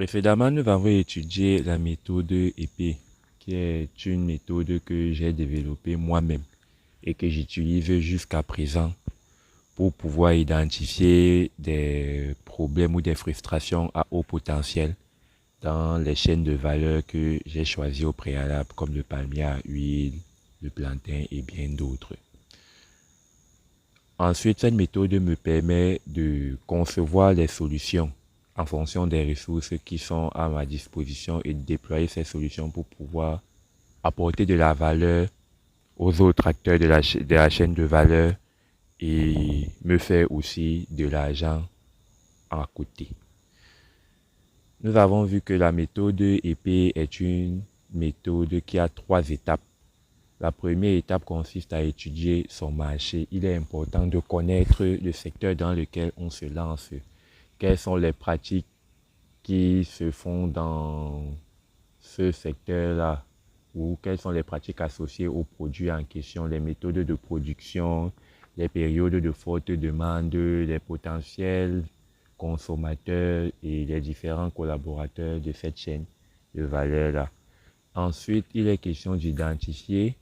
Précédemment, nous avons étudié la méthode EP, qui est une méthode que j'ai développée moi-même et que j'utilise jusqu'à présent pour pouvoir identifier des problèmes ou des frustrations à haut potentiel dans les chaînes de valeur que j'ai choisies au préalable, comme le palmier à huile, le plantain et bien d'autres. Ensuite, cette méthode me permet de concevoir les solutions en fonction des ressources qui sont à ma disposition et de déployer ces solutions pour pouvoir apporter de la valeur aux autres acteurs de la chaîne de valeur et me faire aussi de l'argent à côté. Nous avons vu que la méthode EP est une méthode qui a 3 étapes. La première étape consiste à étudier son marché. Il est important de connaître le secteur dans lequel on se lance. Quelles sont les pratiques qui se font dans ce secteur-là ou quelles sont les pratiques associées aux produits en question, les méthodes de production, les périodes de forte demande, les potentiels consommateurs et les différents collaborateurs de cette chaîne de valeur-là. Ensuite, il est question d'identifier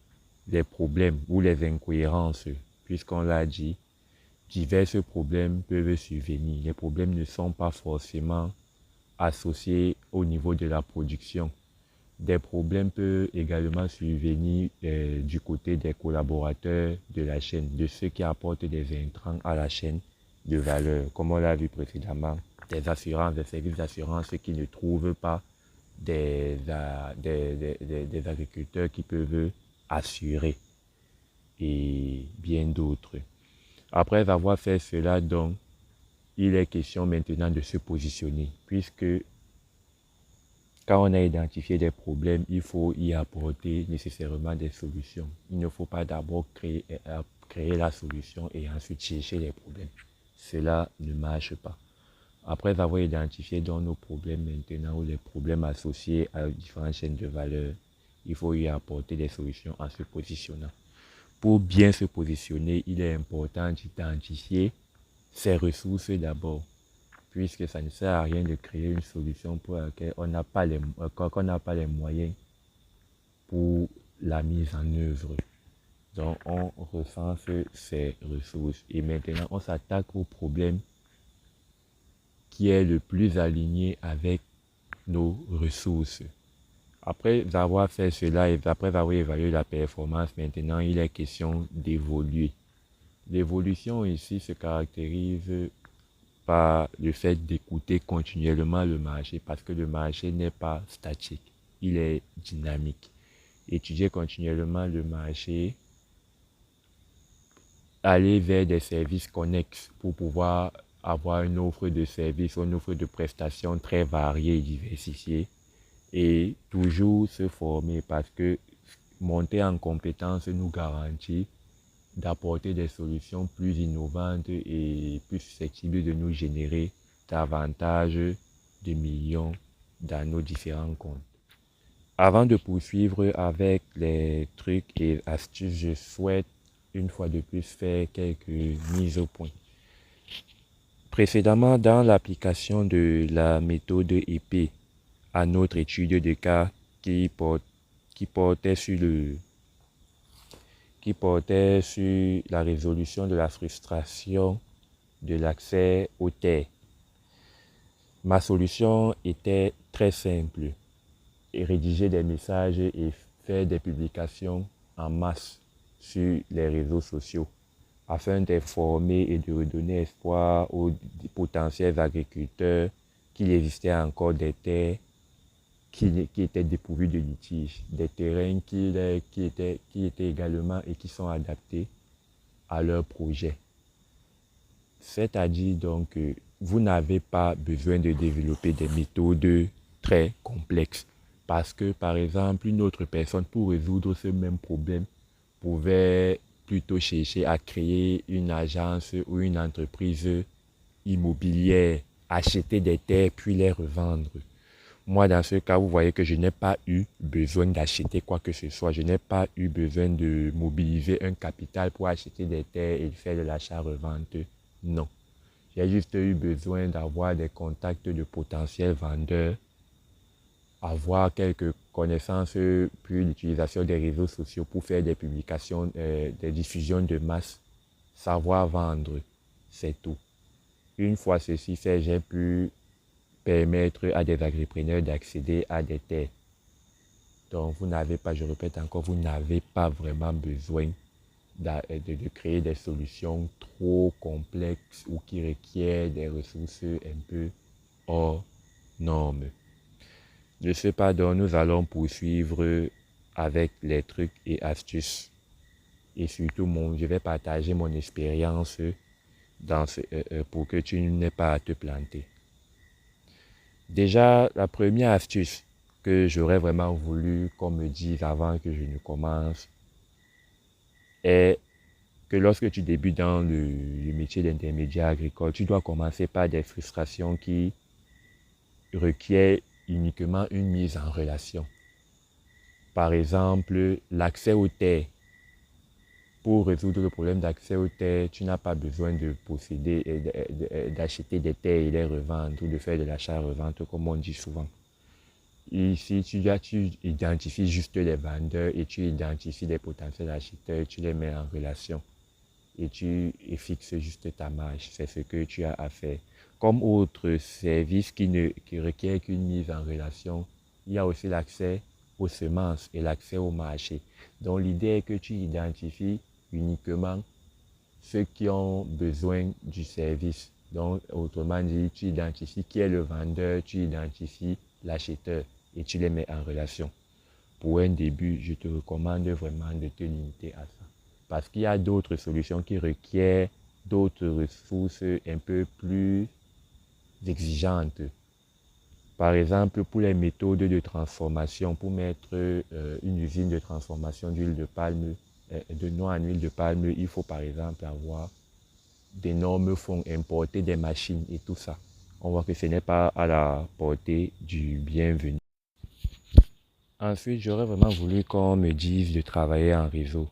les problèmes ou les incohérences, puisqu'on l'a dit, divers problèmes peuvent survenir. Les problèmes ne sont pas forcément associés au niveau de la production. Des problèmes peuvent également survenir du côté des collaborateurs de la chaîne, de ceux qui apportent des intrants à la chaîne de valeur, comme on l'a vu précédemment, des assurances, des services d'assurance qui ne trouvent pas des agriculteurs qui peuvent assurer et bien d'autres. Après avoir fait cela, donc, il est question maintenant de se positionner, puisque quand on a identifié des problèmes, il faut y apporter nécessairement des solutions. Il ne faut pas d'abord créer la solution et ensuite chercher les problèmes. Cela ne marche pas. Après avoir identifié donc nos problèmes maintenant ou les problèmes associés à différentes chaînes de valeur, il faut y apporter des solutions en se positionnant. Pour bien se positionner, il est important d'identifier ses ressources d'abord, puisque ça ne sert à rien de créer une solution pour laquelle on n'a pas les moyens pour la mise en œuvre. Donc, on recense ses ressources et maintenant, on s'attaque au problème qui est le plus aligné avec nos ressources. Après avoir fait cela et après avoir évalué la performance, maintenant, il est question d'évoluer. L'évolution ici se caractérise par le fait d'écouter continuellement le marché parce que le marché n'est pas statique, il est dynamique. Étudier continuellement le marché, aller vers des services connexes pour pouvoir avoir une offre de services, une offre de prestations très variée et diversifiée et toujours se former parce que monter en compétence nous garantit d'apporter des solutions plus innovantes et plus susceptibles de nous générer davantage de millions dans nos différents comptes. Avant de poursuivre avec les trucs et astuces, je souhaite une fois de plus faire quelques mises au point. Précédemment, dans l'application de la méthode EP à notre étude de cas qui portait sur la résolution de la frustration de l'accès aux terres. Ma solution était très simple, rédiger des messages et faire des publications en masse sur les réseaux sociaux afin d'informer et de redonner espoir aux potentiels agriculteurs qu'il existait encore des terres qui étaient dépourvus de litiges, des terrains qui étaient également et qui sont adaptés à leur projet. C'est-à-dire donc que vous n'avez pas besoin de développer des méthodes très complexes parce que par exemple une autre personne pour résoudre ce même problème pouvait plutôt chercher à créer une agence ou une entreprise immobilière, acheter des terres puis les revendre. Moi, dans ce cas, vous voyez que je n'ai pas eu besoin d'acheter quoi que ce soit. Je n'ai pas eu besoin de mobiliser un capital pour acheter des terres et faire de l'achat-revente. Non. J'ai juste eu besoin d'avoir des contacts de potentiels vendeurs avoir quelques connaissances puis l'utilisation des réseaux sociaux pour faire des publications, des diffusions de masse, savoir vendre, c'est tout. Une fois ceci fait, j'ai pu permettre à des agripreneurs d'accéder à des terres. Donc, vous n'avez pas, je répète encore, vous n'avez pas vraiment besoin de créer des solutions trop complexes ou qui requièrent des ressources un peu hors normes. De ce pas, donc, nous allons poursuivre avec les trucs et astuces. Et surtout, je vais partager mon expérience pour que tu n'aies pas à te planter. Déjà, la première astuce que j'aurais vraiment voulu qu'on me dise avant que je ne commence est que lorsque tu débutes dans le métier d'intermédiaire agricole, tu dois commencer par des frustrations qui requièrent uniquement une mise en relation. Par exemple, l'accès aux terres. Pour résoudre le problème d'accès aux terres, tu n'as pas besoin de posséder, d'acheter des terres et les revendre ou de faire de l'achat-revente comme on dit souvent. Ici, tu identifies juste les vendeurs et tu identifies les potentiels acheteurs, tu les mets en relation et tu fixes juste ta marge. C'est ce que tu as à faire. Comme autre service qui requiert qu'une mise en relation, il y a aussi l'accès aux semences et l'accès au marché. Donc l'idée est que tu identifies uniquement ceux qui ont besoin du service. Donc autrement dit, tu identifies qui est le vendeur, tu identifies l'acheteur et tu les mets en relation. Pour un début, je te recommande vraiment de te limiter à ça. Parce qu'il y a d'autres solutions qui requièrent d'autres ressources un peu plus exigeantes. Par exemple, pour les méthodes de transformation, pour mettre une usine de transformation d'huile de palme, de noix en huile de palme, il faut par exemple avoir d'énormes fonds, importer des machines et tout ça. On voit que ce n'est pas à la portée du bienvenu. Ensuite, j'aurais vraiment voulu qu'on me dise de travailler en réseau.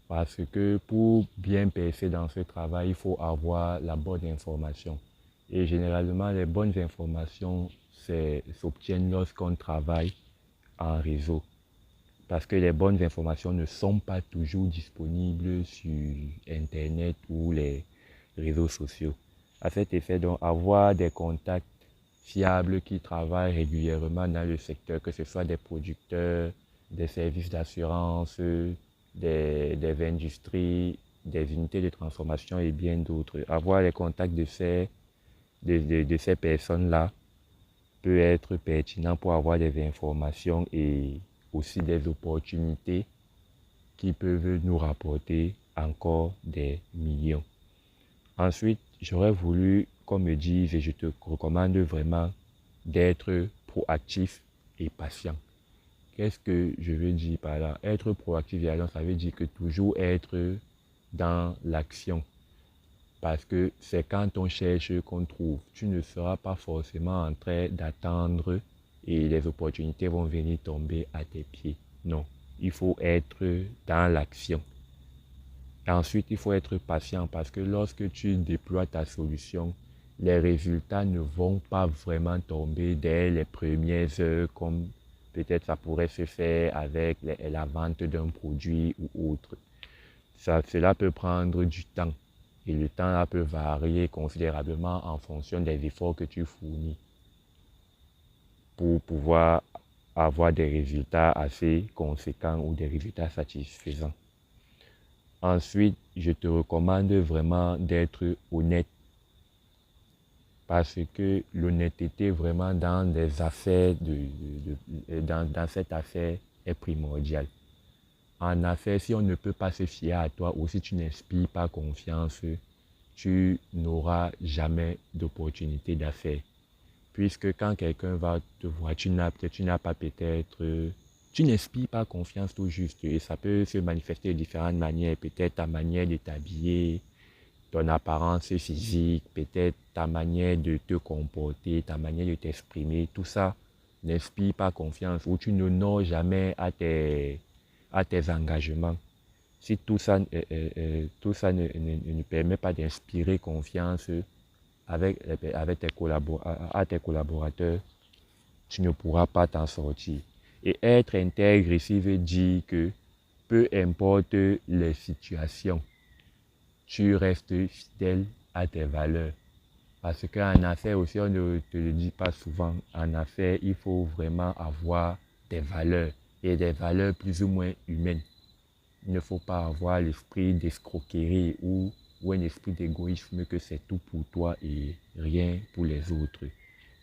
Parce que pour bien percer dans ce travail, il faut avoir la bonne information. Et généralement, les bonnes informations s'obtiennent lorsqu'on travaille en réseau. Parce que les bonnes informations ne sont pas toujours disponibles sur Internet ou les réseaux sociaux. À cet effet, donc, avoir des contacts fiables qui travaillent régulièrement dans le secteur, que ce soit des producteurs, des services d'assurance, des industries, des unités de transformation et bien d'autres. Avoir les contacts de ces personnes-là peut être pertinent pour avoir des informations et aussi des opportunités qui peuvent nous rapporter encore des millions. Ensuite, j'aurais voulu qu'on me dise, et je te recommande vraiment d'être proactif et patient. Qu'est-ce que je veux dire par là? Être proactif et patient, ça veut dire que toujours être dans l'action. Parce que c'est quand on cherche qu'on trouve. Tu ne seras pas forcément en train d'attendre et les opportunités vont venir tomber à tes pieds. Non, il faut être dans l'action. Ensuite, il faut être patient parce que lorsque tu déploies ta solution, les résultats ne vont pas vraiment tomber dès les premières heures comme peut-être ça pourrait se faire avec la vente d'un produit ou autre. Cela peut prendre du temps et le temps là peut varier considérablement en fonction des efforts que tu fournis pour pouvoir avoir des résultats assez conséquents ou des résultats satisfaisants. Ensuite, je te recommande vraiment d'être honnête parce que l'honnêteté vraiment dans les affaires, dans cette affaire est primordiale. En affaires, si on ne peut pas se fier à toi ou si tu n'inspires pas confiance, tu n'auras jamais d'opportunité d'affaires. Puisque quand quelqu'un va te voir, tu n'as pas peut-être, tu n'inspires pas confiance tout juste. Et ça peut se manifester de différentes manières. Peut-être ta manière de t'habiller, ton apparence physique, peut-être ta manière de te comporter, ta manière de t'exprimer. Tout ça n'inspire pas confiance ou tu n'honores jamais à tes engagements. Si tout ça ne permet pas d'inspirer confiance à tes collaborateurs, tu ne pourras pas t'en sortir. Et être intègre ici veut dire que peu importe les situations, tu restes fidèle à tes valeurs. Parce qu'en affaires aussi, on ne te le dit pas souvent, en affaires, il faut vraiment avoir des valeurs et des valeurs plus ou moins humaines. Il ne faut pas avoir l'esprit d'escroquerie ou un esprit d'égoïsme que c'est tout pour toi et rien pour les autres.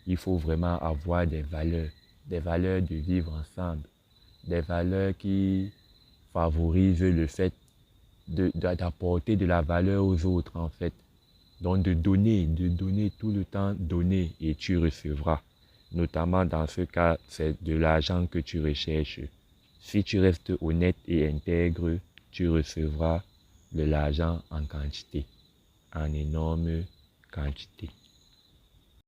Il faut vraiment avoir des valeurs de vivre ensemble, des valeurs qui favorisent le fait d'apporter de la valeur aux autres en fait. Donc de donner tout le temps, donner et tu recevras. Notamment dans ce cas, c'est de l'argent que tu recherches. Si tu restes honnête et intègre, tu recevras de l'argent en quantité, en énorme quantité.